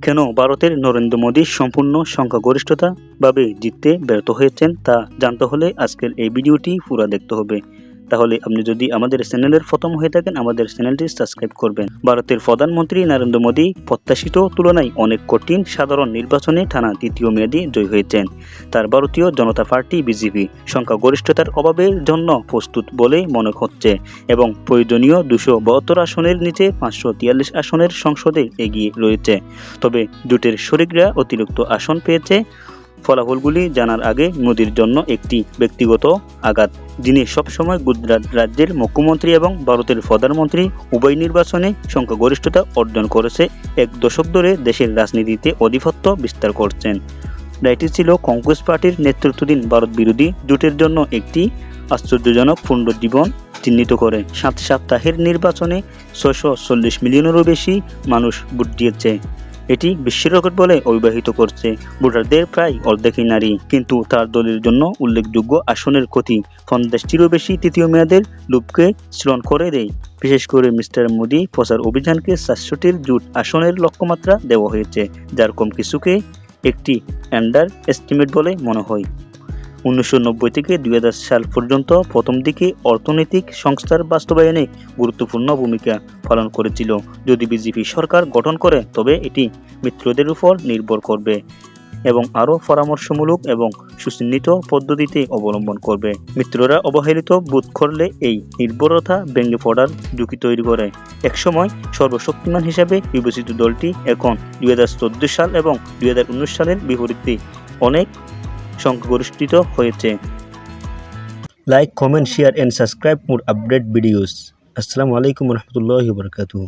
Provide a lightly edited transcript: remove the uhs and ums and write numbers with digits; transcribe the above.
কেন ভারতের নরেন্দ্র মোদী সম্পূর্ণ সংখ্যাগরিষ্ঠতা ভাবে জিততে ব্যর্থ হয়েছেন তা জানতে হলে আজকের এই ভিডিওটি পুরো দেখতে হবে। তাহলে আপনি যদি আমাদের চ্যানেলের প্রথম হয়ে থাকেন আমাদের চ্যানেলটি সাবস্ক্রাইব করবেন। ভারতের প্রধানমন্ত্রী নরেন্দ্র মোদী প্রত্যাশিত তুলনায় অনেক কঠিন সাধারণ নির্বাচনে টানা দ্বিতীয় মেয়াদে জয়ী হয়েছেন। তার ভারতীয় জনতা পার্টি বিজেপি সংখ্যাগরিষ্ঠতার অভাবের জন্য প্রস্তুত বলে মনে হচ্ছে এবং প্রয়োজনীয় 272 আসনের নিচে 543 আসনের সংসদে এগিয়ে রয়েছে। তবে জোটের শরিকরা অতিরিক্ত আসন পেয়েছে। ফলাফলগুলি জানার আগে মোদির জন্য একটি ব্যক্তিগত আঘাত। যিনি সবসময় গুজরাট রাজ্যের মুখ্যমন্ত্রী এবং ভারতের প্রধানমন্ত্রী উভয় নির্বাচনে সংখ্যাগরিষ্ঠতা অর্জন করেছে, এক দশক ধরে দেশের রাজনীতিতে আধিপত্য বিস্তার করছেন। এটি ছিল কংগ্রেস পার্টির নেতৃত্বাধীন ভারত বিরোধী জোটের জন্য একটি আশ্চর্যজনক পুনরুজ্জীবন চিহ্নিত করে। 7 সপ্তাহের নির্বাচনে 640 মিলিয়নেরও বেশি মানুষ ভোট দিয়েছে। এটি বিশ্ব রেকর্ড বলে অভিহিত করছে। ভোটারদের প্রায় অর্ধেকই নারী, কিন্তু তার দলের জন্য উল্লেখযোগ্য আসনের ক্ষতি 50টিরও বেশি তৃতীয় মেয়াদের লোভকে স্মরণ করে দেয়। বিশেষ করে মিস্টার মোদী প্রচার অভিযানকে 400টির জোট আসনের লক্ষ্যমাত্রা দেওয়া হয়েছে, যার কম কিছুকে একটি আন্ডার এস্টিমেট বলে মনে হয়। 1990 থেকে 2000 সাল পর্যন্ত প্রথম দিকে অর্থনৈতিক সংস্কার বাস্তবায়নে গুরুত্বপূর্ণ ভূমিকা পালন করেছিল। যদি বিজেপি সরকার গঠন করে তবে এটি মিত্রদের উপর নির্ভর করবে এবং আরও পরামর্শমূলক এবং সুচিহ্নিত পদ্ধতিতে অবলম্বন করবে। মিত্ররা অবহেলিত বোধ করলে এই নির্ভরতা ভেঙে পড়ার ঝুঁকি তৈরি করে। একসময় সর্বশক্তিমান হিসাবে বিবেচিত দলটি এখন 2014 সাল এবং 2019 সালের বিপরীতে অনেক সংখ্যাগরিষ্ঠিত হয়েছে। Like, comment, share and subscribe for update videos. আসসালামু আলাইকুম ওয়া রাহমাতুল্লাহি ওয়া বারাকাতুহু।